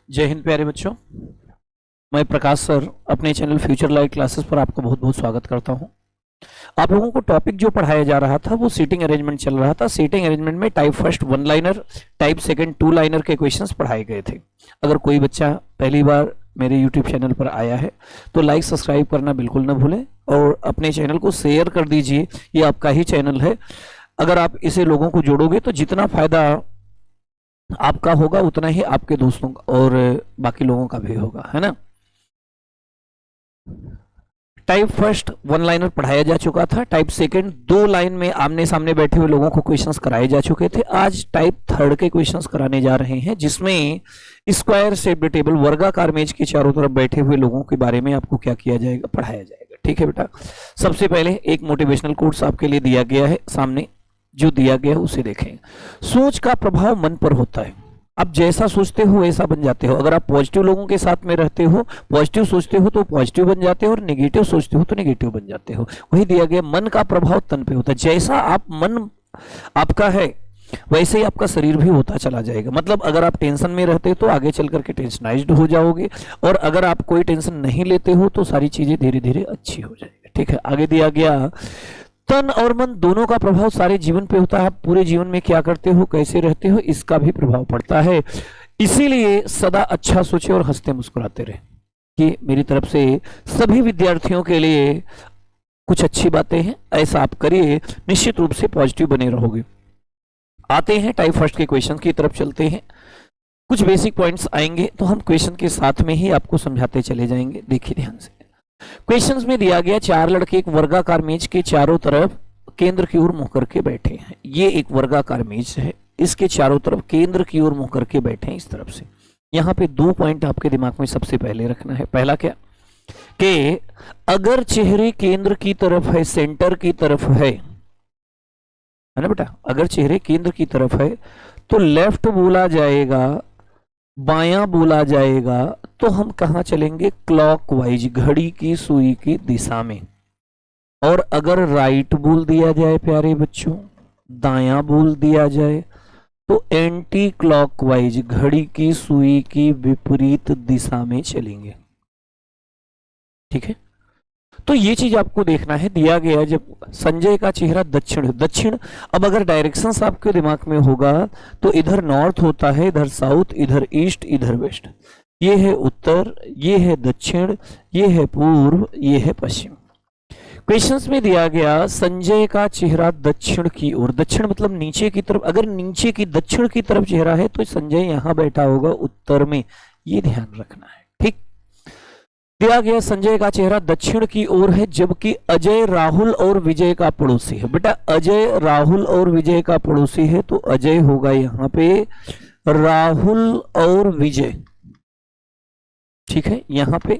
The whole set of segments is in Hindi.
जय हिंद प्यारे बच्चों। मैं प्रकाश सर अपने चैनल फ्यूचर लाइट क्लासेस पर आपका बहुत बहुत स्वागत करता हूं। आप लोगों को टॉपिक जो पढ़ाया जा रहा था वो सीटिंग अरेंजमेंट चल रहा था। सीटिंग अरेंजमेंट में type first one liner, type second two liner के क्वेश्चंस पढ़ाए गए थे। अगर कोई बच्चा पहली बार मेरे यूट्यूब चैनल पर आया है तो लाइक सब्सक्राइब करना बिल्कुल ना भूलें और अपने चैनल को शेयर कर दीजिए। ये आपका ही चैनल है। अगर आप इसे लोगों को जोड़ोगे तो जितना फायदा आपका होगा उतना ही आपके दोस्तों का और बाकी लोगों का भी होगा, है ना। टाइप फर्स्ट वन लाइनर पढ़ाया जा चुका था। टाइप सेकंड दो लाइन में आमने सामने बैठे हुए लोगों को क्वेश्चंस कराए जा चुके थे। आज टाइप थर्ड के क्वेश्चंस कराने जा रहे हैं जिसमें स्क्वायर शेप्ड टेबल, वर्गाकार मेज के चारों तरफ बैठे हुए लोगों के बारे में आपको क्या किया जाएगा, पढ़ाया जाएगा। ठीक है बेटा। सबसे पहले एक मोटिवेशनल कोट्स आपके लिए दिया गया है, सामने जो दिया गया है उसे देखें। सोच का प्रभाव मन पर होता है। आप जैसा सोचते हो वैसा बन जाते हो। अगर आप पॉजिटिव लोगों के साथ में रहते हो, पॉजिटिव सोचते हो तो पॉजिटिव बन जाते हो और नेगेटिव सोचते हो तो नेगेटिव बन जाते हो। वही दिया गया, मन का प्रभाव तन पे होता है। जैसा आप मन आपका है वैसे ही आपका शरीर भी होता चला जाएगा। मतलब अगर आप टेंशन में रहते हो तो आगे चल करके टेंशनाइज्ड हो जाओगे और अगर आप कोई टेंशन नहीं लेते हो तो सारी चीजें धीरे धीरे अच्छी हो जाएगी। ठीक है। आगे दिया गया, तन और मन दोनों का प्रभाव सारे जीवन पे होता है। आप पूरे जीवन में क्या करते हो, कैसे रहते हो, इसका भी प्रभाव पड़ता है। इसीलिए सदा अच्छा सोचे और हंसते मुस्कुराते रहे। कि मेरी तरफ से सभी विद्यार्थियों के लिए कुछ अच्छी बातें हैं, ऐसा आप करिए, निश्चित रूप से पॉजिटिव बने रहोगे। आते हैं टाइप फर्स्ट के क्वेश्चन की तरफ चलते हैं। कुछ बेसिक पॉइंट्स आएंगे तो हम क्वेश्चन के साथ में ही आपको समझाते चले जाएंगे। देखिए ध्यान से। क्वेश्चंस में दिया गया, चार लड़के एक वर्गाकार मेज के चारों तरफ केंद्र की ओर मुंह करके बैठे हैं। ये एक वर्गाकार मेज है, इसके चारों तरफ केंद्र की ओर मुंह करके बैठे हैं इस तरफ से। यहां पे दो पॉइंट आपके दिमाग में सबसे पहले रखना है। पहला क्या कि अगर चेहरे केंद्र की तरफ है, सेंटर की तरफ है ना बेटा, अगर चेहरे केंद्र की तरफ है तो लेफ्ट बोला जाएगा, बायां बोला जाएगा, तो हम कहां चलेंगे, क्लॉकवाइज, घड़ी की सुई की दिशा में। और अगर राइट बोल दिया जाए प्यारे बच्चों, दायां बोल दिया जाए तो एंटी क्लॉकवाइज, घड़ी की सुई की विपरीत दिशा में चलेंगे। ठीक है। तो ये चीज आपको देखना है। दिया गया जब संजय का चेहरा दक्षिण, दक्षिण, अब अगर डायरेक्शंस आपके दिमाग में होगा तो इधर नॉर्थ होता है, इधर साउथ, इधर ईस्ट, इधर वेस्ट। ये है उत्तर, ये है दक्षिण, ये है पूर्व, ये है पश्चिम। क्वेश्चंस में दिया गया संजय का चेहरा दक्षिण की ओर, दक्षिण मतलब नीचे की तरफ। अगर नीचे की दक्षिण की तरफ चेहरा है तो संजय यहां बैठा होगा उत्तर में। ये ध्यान रखना है। ठीक। दिया गया संजय का चेहरा दक्षिण की ओर है जबकि अजय राहुल और विजय का पड़ोसी है। बेटा अजय राहुल और विजय का पड़ोसी है तो अजय होगा यहां पे, राहुल और विजय। ठीक है। यहां पे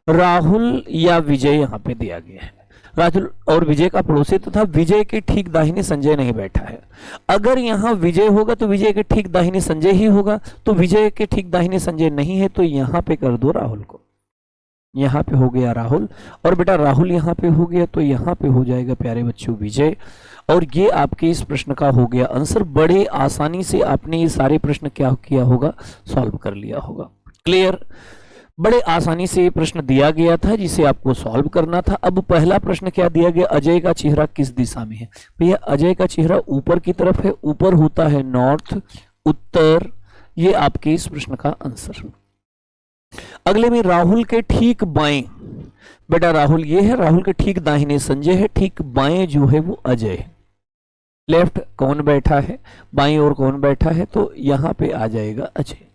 राहुल या विजय यहां पे दिया गया है। राहुल और विजय का पड़ोसी तथा विजय के ठीक दाहिने संजय नहीं बैठा है। अगर यहां विजय होगा तो विजय के ठीक दाहिने संजय ही होगा, तो विजय के ठीक दाहिने संजय नहीं है तो यहां पे कर दो राहुल को। यहां पे हो गया राहुल और बेटा राहुल यहां पे हो गया तो यहां पे हो जाएगा प्यारे बच्चों विजय। और ये आपके इस प्रश्न का हो गया आंसर। बड़े आसानी से आपने ये सारे प्रश्न क्या किया होगा, सॉल्व कर लिया होगा। क्लियर। बड़े आसानी से ये प्रश्न दिया गया था जिसे आपको सॉल्व करना था। अब पहला प्रश्न क्या दिया गया, अजय का चेहरा किस दिशा में है। भैया अजय का चेहरा ऊपर की तरफ है, ऊपर होता है नॉर्थ, उत्तर। ये आपके इस प्रश्न का आंसर। अगले में राहुल के ठीक बाएं, बेटा राहुल ये है, राहुल के ठीक दाहिने संजय है, ठीक बाएं जो है वो अजय है। लेफ्ट कौन बैठा है, बाएं और कौन बैठा है, तो यहां पे आ जाएगा अजय।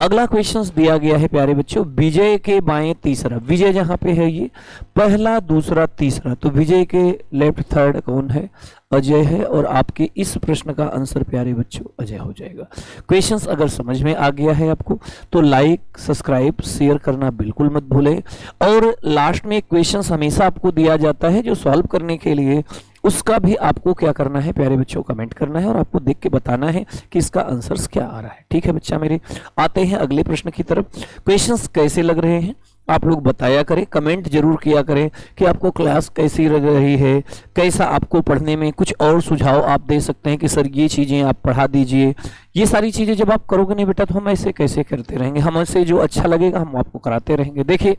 अगला क्वेश्चन दिया गया है प्यारे बच्चों, विजय के बाएं तीसरा। विजय जहां पे है ये पहला, दूसरा, तीसरा, तो विजय के लेफ्ट थर्ड कौन है, अजय है। और आपके इस प्रश्न का आंसर प्यारे बच्चों अजय हो जाएगा। क्वेश्चंस अगर समझ में आ गया है आपको तो लाइक, सब्सक्राइब, शेयर करना बिल्कुल मत भूलें। और लास्ट में एक क्वेश्चंस हमेशा आपको दिया जाता है जो सॉल्व करने के लिए, उसका भी आपको क्या करना है प्यारे बच्चों, कमेंट करना है और आपको देख के बताना है कि इसका आंसर्स क्या आ रहा है। ठीक है बच्चा मेरे। आते हैं अगले प्रश्न की तरफ। क्वेश्चंस कैसे लग रहे हैं, आप लोग बताया करें, कमेंट जरूर किया करें कि आपको क्लास कैसी लग रही है, कैसा आपको पढ़ने में, कुछ और सुझाव आप दे सकते हैं कि सर ये चीज़ें आप पढ़ा दीजिए। ये सारी चीज़ें जब आप करोगे नहीं बेटा तो हम ऐसे कैसे करते रहेंगे, हम ऐसे जो अच्छा लगेगा हम आपको कराते रहेंगे। देखिए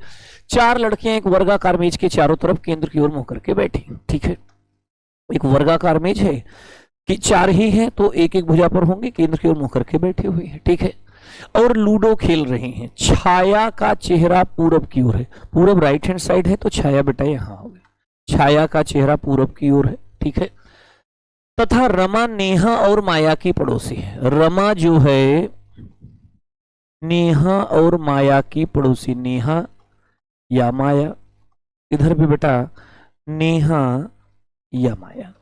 4 लड़कियां एक वर्गाकार मेज के चारों तरफ केंद्र की ओर मुंह करके बैठी, ठीक है। एक वर्गाकार मेज है कि 4 ही हैं तो एक एक भुजा पर होंगे, केंद्र की ओर मुंह करके बैठी हुई है, ठीक है। और लूडो खेल रही हैं। छाया का चेहरा पूरब की ओर है, पूरब राइट हैंड साइड है तो छाया बेटा यहां होगी, छाया का चेहरा पूरब की ओर है, ठीक है। तथा रमा नेहा और माया की पड़ोसी है। रमा जो है नेहा और माया की पड़ोसी, नेहा या माया, इधर भी बेटा नेहा या माया,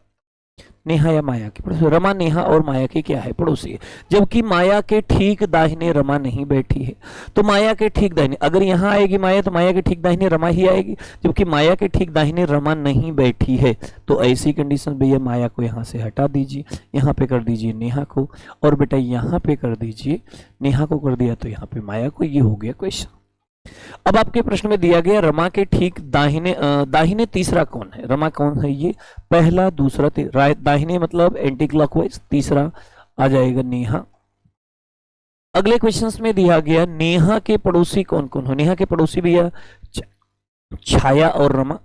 नेहा या माया की पड़ोसी। रमा नेहा और माया की क्या है, पड़ोसी है। जबकि माया के ठीक दाहिने रमा नहीं बैठी है, तो माया के ठीक दाहिने, अगर यहां आएगी माया तो माया के ठीक दाहिने रमा ही आएगी, जबकि माया के ठीक दाहिने रमा नहीं बैठी है। तो ऐसी कंडीशन भैया माया को यहां से हटा दीजिए, यहां पे कर दीजिए नेहा को, और बेटा यहां पे कर दीजिए, नेहा को कर दिया तो यहां पे माया को। ये हो गया क्वेश्चन। अब आपके प्रश्न में दिया गया रमा के ठीक दाहिने दाहिने तीसरा कौन है, रमा कौन है, ये पहला दूसरा दाहिने मतलब एंटी क्लॉकवाइज, तीसरा आ जाएगा नेहा। अगले क्वेश्चंस में दिया गया नेहा के पड़ोसी कौन कौन हो। नेहा के पड़ोसी भैया छाया और रमा,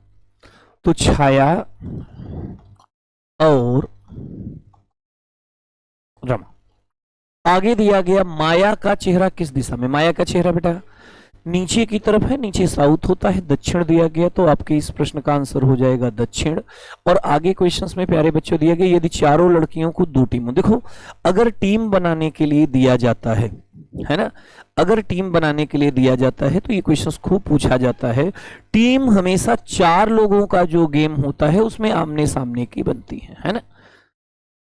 तो छाया और रमा। आगे दिया गया माया का चेहरा किस दिशा में, माया का चेहरा बेटा नीचे की तरफ है, नीचे साउथ होता है, दक्षिण दिया गया तो आपके इस प्रश्न का आंसर हो जाएगा दक्षिण। और आगे क्वेश्चंस में प्यारे बच्चों दिया गया यदि चारों लड़कियों को 2 टीमों, देखो अगर टीम बनाने के लिए दिया जाता है ना, अगर टीम बनाने के लिए दिया जाता है तो ये क्वेश्चंस खूब पूछा जाता है। टीम हमेशा 4 लोगों का जो गेम होता है उसमें आमने सामने की बनती है ना।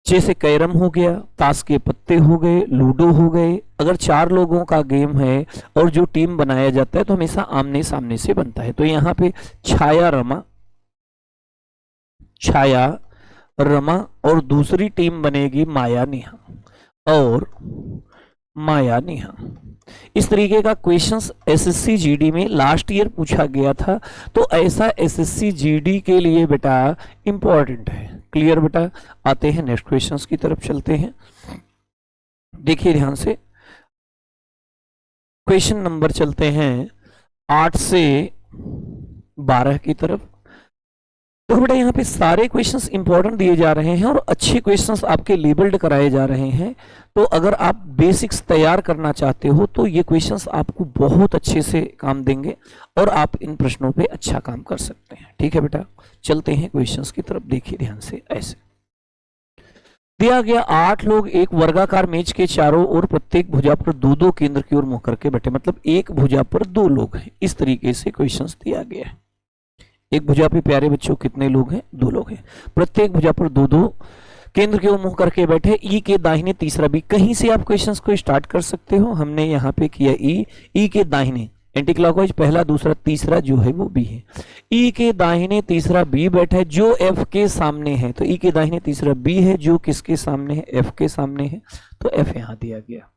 जैसे कैरम हो गया, ताश के पत्ते हो गए, लूडो हो गए, अगर 4 लोगों का गेम है और जो टीम बनाया जाता है तो हमेशा आमने सामने से बनता है। तो यहाँ पे छाया रमा, छाया रमा और दूसरी टीम बनेगी माया नेहा और माया नेहा। इस तरीके का क्वेश्चंस एसएससी जीडी में लास्ट ईयर पूछा गया था, तो ऐसा एसएससी जीडी के लिए बेटा इंपॉर्टेंट है। क्लियर बेटा। आते हैं नेक्स्ट क्वेश्चंस की तरफ चलते हैं, देखिए ध्यान से। क्वेश्चन नंबर चलते हैं 8 से 12 की तरफ। तो बेटा यहाँ पे सारे क्वेश्चंस इंपॉर्टेंट दिए जा रहे हैं और अच्छे क्वेश्चंस आपके लेबल्ड कराए जा रहे हैं। तो अगर आप बेसिक्स तैयार करना चाहते हो तो ये क्वेश्चंस आपको बहुत अच्छे से काम देंगे और आप इन प्रश्नों पे अच्छा काम कर सकते हैं। ठीक है बेटा, चलते हैं क्वेश्चंस की तरफ, देखिए ध्यान से। ऐसे दिया गया 8 लोग एक वर्गाकार मेज के चारों ओर प्रत्येक भुजा पर 2-2 केंद्र की ओर मुंह करके बैठे, मतलब एक भुजा पर 2 लोग हैं। इस तरीके से क्वेश्चंस दिया गया है। एक भुजा पे प्यारे बच्चों कितने लोग हैं, 2 लोग हैं। प्रत्येक भुजा पर 2-2 केंद्र की ओर मुंह करके बैठे। ई के दाहिने तीसरा बी, कहीं से आप क्वेश्चंस को स्टार्ट कर सकते हो। हमने यहाँ पे किया ई के दाहिने एंटी क्लॉकवाइज, पहला दूसरा तीसरा जो है वो बी है। ई के दाहिने तीसरा बी बैठा है जो एफ के सामने है, तो ई के दाहिने तीसरा बी है जो किसके सामने है, एफ के सामने है, तो एफ यहाँ दिया गया।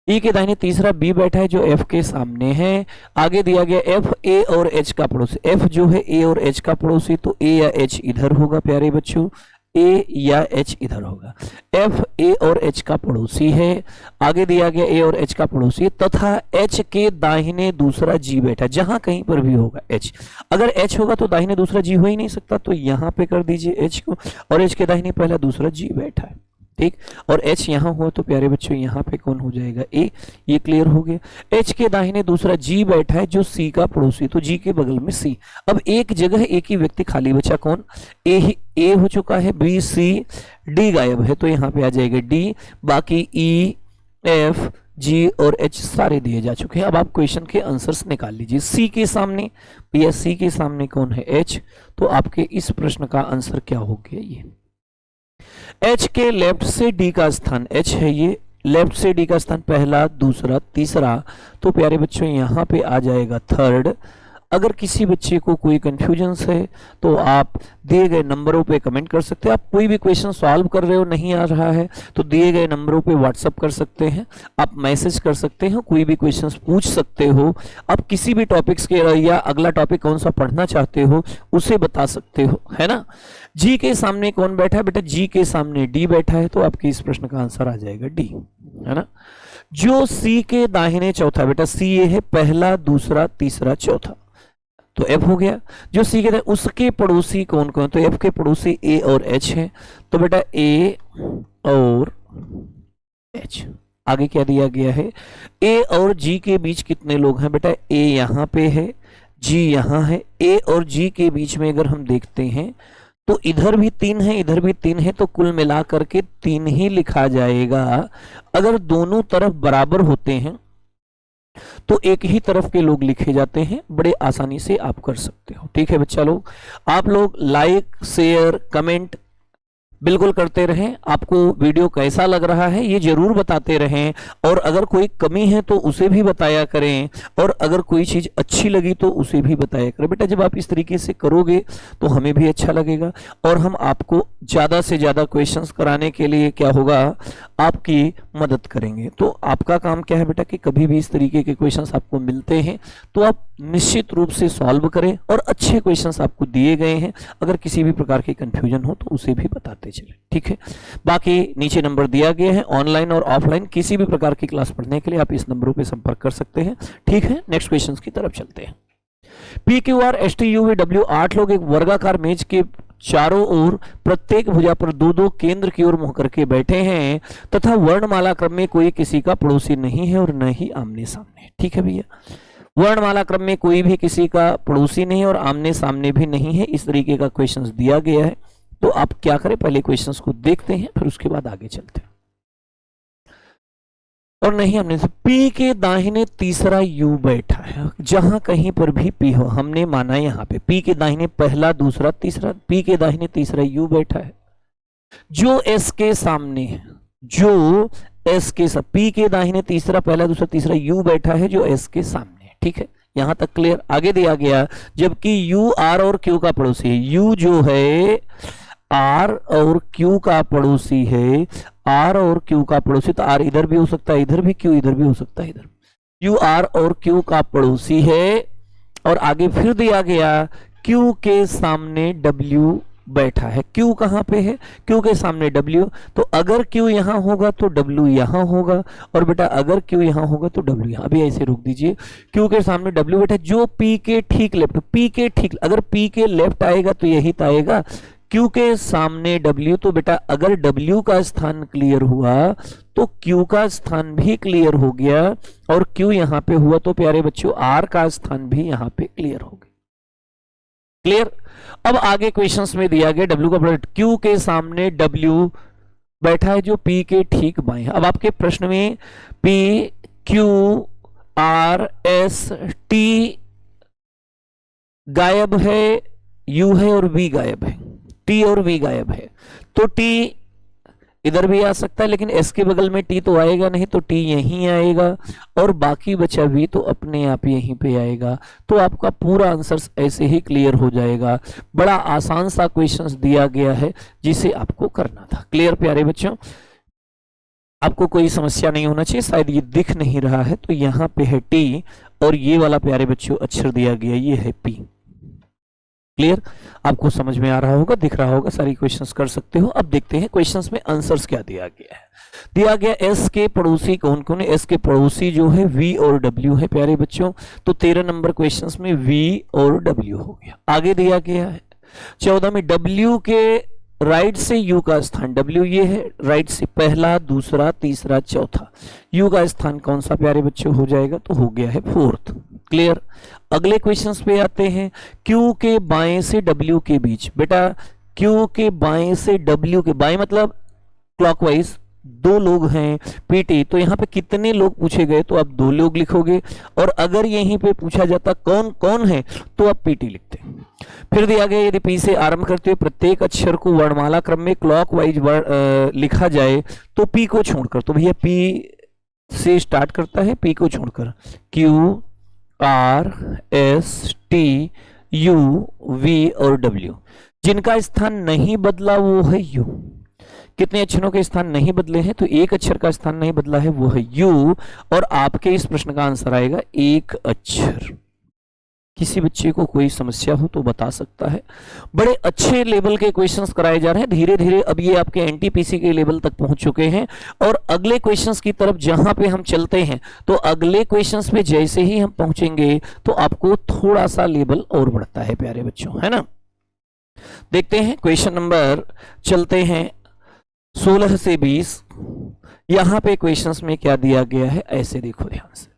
ई के दाहिने तीसरा बी बैठा है जो एफ के सामने है। आगे दिया गया एफ ए और एच का पड़ोसी, एफ जो है ए और एच का पड़ोसी, तो ए या एच इधर होगा प्यारे बच्चों, ए या एच इधर होगा। एफ ए और एच का पड़ोसी है। आगे दिया गया ए और एच का पड़ोसी तथा एच के दाहिने दूसरा जी बैठा, जहां कहीं पर भी होगा एच, अगर एच होगा तो दाहिने दूसरा जी हो ही नहीं सकता, तो यहां पे कर दीजिए एच को, और एच के दाहिने पहला दूसरा जी बैठा है, ठीक। और एच यहां हो तो प्यारे बच्चों यहां पे कौन हो जाएगा, ए। ये क्लियर हो गया। एच के दाहिने दूसरा जी बैठा है जो सी का पड़ोसी, तो जी के बगल में सी। अब एक जगह एक ही व्यक्ति खाली बचा, कौन, ए हो चुका है, बी सी डी गायब है, तो यहाँ पे आ जाएगा डी। बाकी ई एफ जी और एच सारे दिए जा चुके हैं। अब आप क्वेश्चन के आंसर्स निकाल लीजिए। सी के सामने भैया, सी के सामने कौन है, एच, तो आपके इस प्रश्न का आंसर क्या हो गया, ये एच के लेफ्ट से डी का स्थान, एच है ये, लेफ्ट से डी का स्थान पहला दूसरा तीसरा, तो प्यारे बच्चों यहां पे आ जाएगा थर्ड। अगर किसी बच्चे को कोई कंफ्यूजन है तो आप दिए गए नंबरों पे कमेंट कर सकते हैं। आप कोई भी क्वेश्चन सॉल्व कर रहे हो, नहीं आ रहा है तो दिए गए नंबरों पे व्हाट्सअप कर सकते हैं, आप मैसेज कर सकते हैं, कोई भी क्वेश्चन पूछ सकते हो। आप किसी भी टॉपिक्स के या अगला टॉपिक कौन सा पढ़ना चाहते हो उसे बता सकते हो, है ना। जी के सामने कौन बैठा है बेटा? जी के सामने डी बैठा है, तो आपके इस प्रश्न का आंसर आ जाएगा डी, है ना। जो सी के दाहिने चौथा, बेटा सी ये है पहला, दूसरा, तीसरा, चौथा, तो एफ हो गया। जो सी के उसके पड़ोसी कौन कौन? तो एफ के पड़ोसी ए और एच है, तो बेटा ए और एच। आगे क्या दिया गया है? ए और जी के बीच कितने लोग हैं? बेटा ए यहां पे है, जी यहां है। ए और जी के बीच में अगर हम देखते हैं तो इधर भी 3 है, इधर भी 3 है, तो कुल मिलाकर के 3 ही लिखा जाएगा। अगर दोनों तरफ बराबर होते हैं तो एक ही तरफ के लोग लिखे जाते हैं, बड़े आसानी से आप कर सकते हो। ठीक है बच्चा लोग, आप लोग लाइक, शेयर, कमेंट बिल्कुल करते रहें। आपको वीडियो कैसा लग रहा है ये जरूर बताते रहें, और अगर कोई कमी है तो उसे भी बताया करें, और अगर कोई चीज अच्छी लगी तो उसे भी बताया करें। बेटा जब आप इस तरीके से करोगे तो हमें भी अच्छा लगेगा, और हम आपको ज्यादा से ज्यादा क्वेश्चंस कराने के लिए क्या होगा, आपकी मदद करेंगे। तो आपका काम क्या है बेटा कि कभी भी इस तरीके के क्वेश्चंस आपको मिलते हैं तो आप निश्चित रूप से सॉल्व करें, और अच्छे क्वेश्चंस आपको दिए गए हैं, अगर किसी भी प्रकार की कंफ्यूजन हो तो उसे भी बताते चले। ठीक है, बाकी नीचे नंबर दिया गया है। ऑनलाइन और ऑफलाइन किसी भी प्रकार की क्लास पढ़ने के लिए आप इस नंबरों पे संपर्क कर सकते हैं। ठीक है, नेक्स्ट क्वेश्चंस की तरफ चलते हैं। P Q R S T U V W 8 लोग एक वर्गाकार मेज के चारों ओर प्रत्येक भुजा पर 2-2 केंद्र की ओर मुंह करके बैठे हैं, तथा वर्णमाला क्रम में कोई किसी का पड़ोसी नहीं है और न ही आमने सामने। ठीक है भैया, वर्णमाला क्रम में कोई भी किसी का पड़ोसी नहीं और आमने सामने भी नहीं है, इस तरीके का क्वेश्चंस दिया गया है। तो आप क्या करें, पहले क्वेश्चंस को देखते हैं, फिर उसके बाद आगे चलते हैं। और नहीं हमने से पी के दाहिने तीसरा यू बैठा है, जहां कहीं पर भी पी हो, हमने माना यहां पे पी के दाहिने पहला, दूसरा, तीसरा, पी के दाहिने तीसरा यू बैठा है। जो एस के सामने है, जो एस के साथ पी के दाहिने तीसरा, पहला, दूसरा, तीसरा यू बैठा है जो एस के सामने है। ठीक है, यहां तक क्लियर। आगे दिया गया जबकि यू आर और क्यू का पड़ोसी है, यू जो है आर और क्यू का पड़ोसी है, आर और क्यू का पड़ोसी, तो आर इधर भी हो सकता है, इधर भी, क्यू इधर भी हो सकता है, इधर। यू आर और क्यू का पड़ोसी है, और आगे फिर दिया गया क्यू के सामने डब्ल्यू बैठा है। क्यू कहां पे है? क्यू के सामने डब्ल्यू, तो अगर क्यू यहां होगा तो डब्ल्यू यहां होगा, और बेटा अगर क्यू यहां होगा तो डब्ल्यू यहां। अभी ऐसे रोक दीजिए, क्यू के सामने डब्ल्यू बैठा, जो पी के ठीक लेफ्ट, पी के ठीक, अगर पी के लेफ्ट आएगा तो यही तो आएगा, Q के सामने W, तो बेटा अगर W का स्थान क्लियर हुआ तो Q का स्थान भी क्लियर हो गया, और Q यहां पे हुआ तो प्यारे बच्चों R का स्थान भी यहां पे क्लियर हो गया। क्लियर। अब आगे क्वेश्चंस में दिया गया W का प्रोडक्ट, Q के सामने W बैठा है जो P के ठीक बाएं है। अब आपके प्रश्न में P Q R S T गायब है, U है और V गायब है, टी और वी गायब है, तो टी इधर भी आ सकता है, लेकिन एस के बगल में टी तो आएगा नहीं, तो टी यहीं आएगा, और बाकी बचा वी तो अपने आप यहीं पे आएगा। तो आपका पूरा आंसर ऐसे ही क्लियर हो जाएगा। बड़ा आसान सा क्वेश्चंस दिया गया है जिसे आपको करना था। क्लियर प्यारे बच्चों, आपको कोई समस्या नहीं होना चाहिए। शायद ये दिख नहीं रहा है, तो यहाँ पे है टी, और ये वाला प्यारे बच्चों अक्षर दिया गया ये है पी। क्लियर, आपको समझ में आ रहा होगा, दिख रहा होगा, सारी क्वेश्चंस कर सकते हो। अब देखते हैं क्वेश्चंस में आंसर्स क्या दिया गया है। दिया गया एस के पड़ोसी कौन कौन है? एस के पड़ोसी जो है वी और डब्ल्यू है प्यारे बच्चों, तो 13 नंबर क्वेश्चंस में वी और डब्ल्यू हो गया। आगे दिया गया है 14 में डब्ल्यू के राइट से यू का स्थान, डब्ल्यू ये है, राइट से पहला, दूसरा, तीसरा, चौथा, यू का स्थान कौन सा प्यारे बच्चों हो जाएगा? तो हो गया है फोर्थ। क्लियर। अगले क्वेश्चंस पे आते हैं, क्यू के बाएं से डब्ल्यू के बीच, बेटा क्यू के बाएं से डब्ल्यू के बाएं मतलब क्लॉकवाइज 2 लोग हैं पीटी, तो यहाँ पे कितने लोग पूछे गए? तो आप 2 लोग लिखोगे, और अगर यहीं पे पूछा जाता कौन कौन है तो आप पीटी लिखते। फिर दिया गया यदि पी से आरंभ करते हुए प्रत्येक अक्षर को वर्णमाला क्रम में क्लॉकवाइज लिखा जाए तो पी को छोड़कर, तो भैया पी से स्टार्ट करता है, पी को छोड़कर Q R S T U V और डब्ल्यू। जिनका स्थान नहीं बदला वो है यू। कितने अक्षरों के स्थान नहीं बदले हैं? तो एक अक्षर का स्थान नहीं बदला है, वो है यू। और आपके इस प्रश्न का आंसर आएगा एक अक्षर। किसी बच्चे को कोई समस्या हो तो बता सकता है। बड़े अच्छे लेवल के क्वेश्चंस कराए जा रहे हैं धीरे धीरे। अब ये आपके एनटीपीसी के लेवल तक पहुंच चुके हैं और अगले क्वेश्चंस की तरफ जहां पे हम चलते हैं, तो अगले क्वेश्चंस पे जैसे ही हम पहुंचेंगे तो आपको थोड़ा सा लेवल और बढ़ता है प्यारे बच्चों, है ना। देखते हैं क्वेश्चन नंबर, चलते हैं 16 से 20। यहां पे क्वेश्चंस में क्या दिया गया है, ऐसे देखो ध्यान से।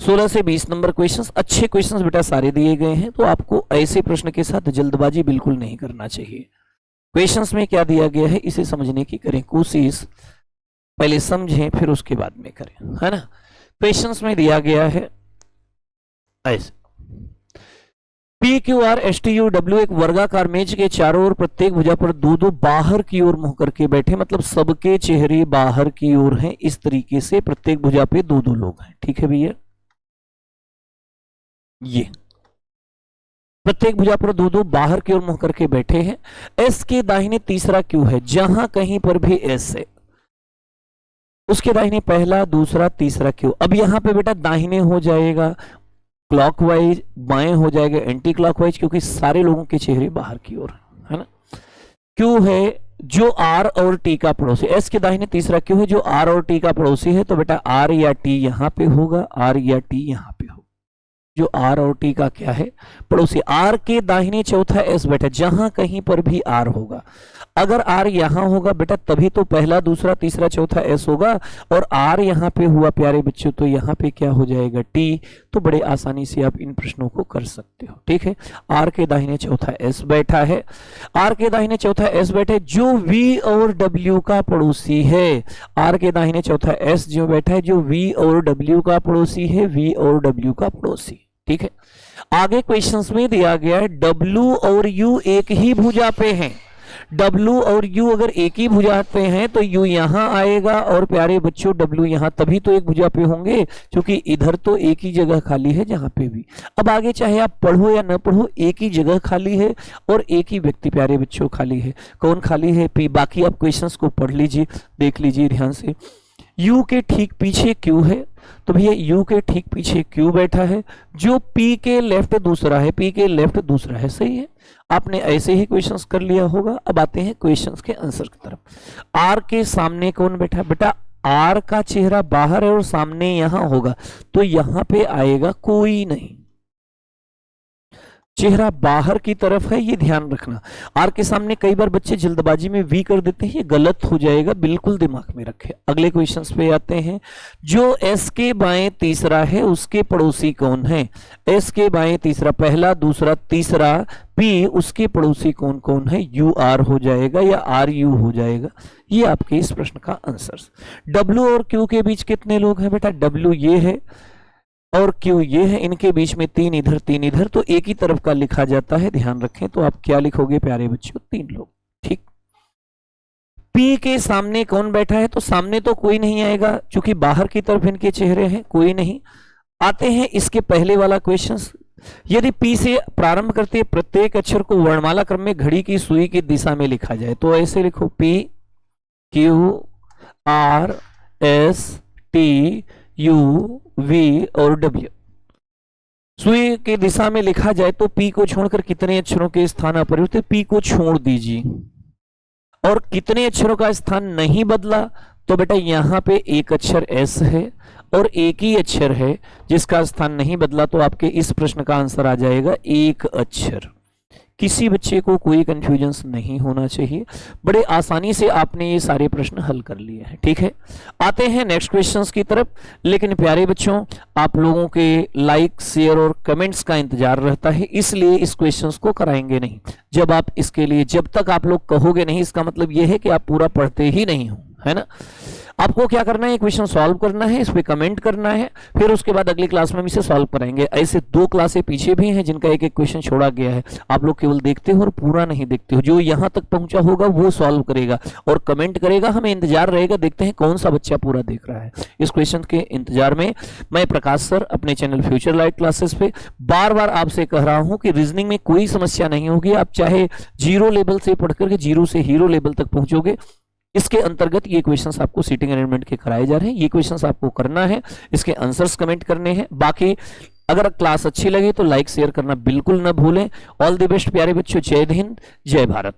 16 से 20 नंबर क्वेश्चंस, अच्छे क्वेश्चंस बेटा सारे दिए गए हैं, तो आपको ऐसे प्रश्न के साथ जल्दबाजी बिल्कुल नहीं करना चाहिए। क्वेश्चंस में क्या दिया गया है इसे समझने की करें कोशिश, पहले समझें फिर उसके बाद में करें, है ना। क्वेश्चंस में दिया गया है ऐसे, P Q R S T U W एक वर्गाकार मेज के चारों ओर प्रत्येक भुजा पर दो दो बाहर की ओर मुंह करके बैठे, मतलब सबके चेहरे बाहर की ओर हैं। इस तरीके से प्रत्येक भुजा पे दो दो लोग हैं, ठीक है भैया। ये प्रत्येक भुजा पर दो दो बाहर की ओर मुंह करके बैठे हैं। एस के दाहिने तीसरा क्यू है, जहां कहीं पर भी एस है उसके दाहिने पहला दूसरा तीसरा क्यू। अब यहां पे बेटा दाहिने हो जाएगा क्लॉकवाइज, बाएं हो जाएगा एंटी क्लॉकवाइज, क्योंकि सारे लोगों के चेहरे बाहर की ओर है ना। क्यू है जो आर और टी का पड़ोसी, एस के दाहिने तीसरा क्यू है जो आर और टी का पड़ोसी है, तो बेटा आर या टी यहां पे होगा, आर या टी यहां पे होगा। जो आर और टी का क्या है, पड़ोसी। आर के दाहिने चौथा एस बेटा, जहां कहीं पर भी आर होगा। अगर आर यहां होगा बेटा तभी तो पहला दूसरा तीसरा चौथा एस होगा, और आर यहां पे हुआ प्यारे बच्चों तो यहां पे क्या हो जाएगा टी। तो बड़े आसानी से आप इन प्रश्नों को कर सकते हो, ठीक है। आर के दाहिने चौथा एस बैठा है, आर के दाहिने चौथा एस बैठे जो वी और डब्ल्यू का पड़ोसी है। आर के दाहिने चौथा एस जो बैठा है जो वी और डब्ल्यू का पड़ोसी है, वी और डब्ल्यू का पड़ोसी, ठीक है। आगे क्वेश्चंस में दिया गया है डब्ल्यू और यू एक ही भुजा पे हैं। डब्ल्यू और यू अगर एक ही भुजा पे हैं तो यू यहां आएगा और प्यारे बच्चों डब्ल्यू यहां, तभी तो एक भुजा पे होंगे, क्योंकि इधर तो एक ही जगह खाली है जहां पे भी। अब आगे चाहे आप पढ़ो या न पढ़ो एक ही जगह खाली है और एक ही व्यक्ति प्यारे बच्चों खाली है। कौन खाली है? पी। बाकी आप क्वेश्चंस को पढ़ लीजिए, देख लीजिए ध्यान से। U के ठीक पीछे Q है, तो भैया U के ठीक पीछे Q बैठा है जो P के लेफ्ट दूसरा है, P के लेफ्ट दूसरा है, सही है। आपने ऐसे ही क्वेश्चंस कर लिया होगा। अब आते हैं क्वेश्चंस के आंसर की तरफ। R के सामने कौन बैठा है बेटा? R का चेहरा बाहर है और सामने यहां होगा, तो यहां पे आएगा कोई नहीं। चेहरा बाहर की तरफ है, ये ध्यान रखना। आर के सामने कई बार बच्चे जल्दबाजी में वी कर देते हैं, ये गलत हो जाएगा, बिल्कुल दिमाग में रखें। अगले क्वेश्चंस पे आते हैं। जो एस के बाएं तीसरा है उसके पड़ोसी कौन है? एस के बाएं तीसरा, पहला दूसरा तीसरा पी, उसके पड़ोसी कौन कौन है? यू आर हो जाएगा या आर यू हो जाएगा। ये आपके इस प्रश्न का आंसर। डब्ल्यू और क्यू के बीच कितने लोग हैं बेटा? डब्ल्यू ये है और क्यू ये है, इनके बीच में तीन इधर तीन इधर, तो एक ही तरफ का लिखा जाता है, ध्यान रखें। तो आप क्या लिखोगे प्यारे बच्चों? तीन लोग, ठीक। पी के सामने कौन बैठा है? तो सामने तो कोई नहीं आएगा क्योंकि बाहर की तरफ इनके चेहरे हैं, कोई नहीं। आते हैं इसके पहले वाला क्वेश्चन। यदि पी से प्रारंभ करते प्रत्येक अक्षर को वर्णमाला क्रम में घड़ी की सुई की दिशा में लिखा जाए, तो ऐसे लिखो P Q R S T U V और डब्ल्यू। सुई की दिशा में लिखा जाए तो पी को छोड़कर कितने अक्षरों के स्थान अपरिवर्तित? पी को छोड़ दीजिए। और कितने अक्षरों का स्थान नहीं बदला? तो बेटा यहां पे एक अक्षर एस है और एक ही अक्षर है जिसका स्थान नहीं बदला, तो आपके इस प्रश्न का आंसर आ जाएगा एक अक्षर। किसी बच्चे को कोई कंफ्यूजन नहीं होना चाहिए। बड़े आसानी से आपने ये सारे प्रश्न हल कर लिए हैं, ठीक है। आते हैं नेक्स्ट क्वेश्चंस की तरफ। लेकिन प्यारे बच्चों, आप लोगों के लाइक शेयर और कमेंट्स का इंतजार रहता है, इसलिए इस क्वेश्चंस को कराएंगे नहीं। जब आप इसके लिए, जब तक आप लोग कहोगे नहीं, इसका मतलब यह है कि आप पूरा पढ़ते ही नहीं हो, है ना। आपको क्या करना है, क्वेश्चन सॉल्व करना है, इस पे कमेंट करना है, फिर उसके बाद अगली क्लास में हम इसे सॉल्व कराएंगे। ऐसे 2 क्लासें पीछे भी हैं जिनका एक एक क्वेश्चन छोड़ा गया है, आप लोग केवल देखते हो और पूरा नहीं देखते हो। जो यहां तक पहुंचा होगा वो सॉल्व करेगा और कमेंट करेगा, हमें इंतजार रहेगा, देखते हैं कौन सा बच्चा पूरा देख रहा है। इस क्वेश्चन के इंतजार में मैं प्रकाश सर अपने चैनल फ्यूचर लाइट क्लासेस पे बार बार आपसे कह रहा हूं कि रीजनिंग में कोई समस्या नहीं होगी, आप चाहे 0 लेवल से पढ़कर के 0 से हीरो लेवल तक पहुंचोगे। इसके अंतर्गत ये क्वेश्चंस आपको सीटिंग अरेंजमेंट के कराए जा रहे हैं, ये क्वेश्चंस आपको करना है, इसके आंसर्स कमेंट करने हैं। बाकी अगर क्लास अच्छी लगे तो लाइक शेयर करना बिल्कुल ना भूलें। ऑल द बेस्ट प्यारे बच्चों, जय हिंद, जय भारत।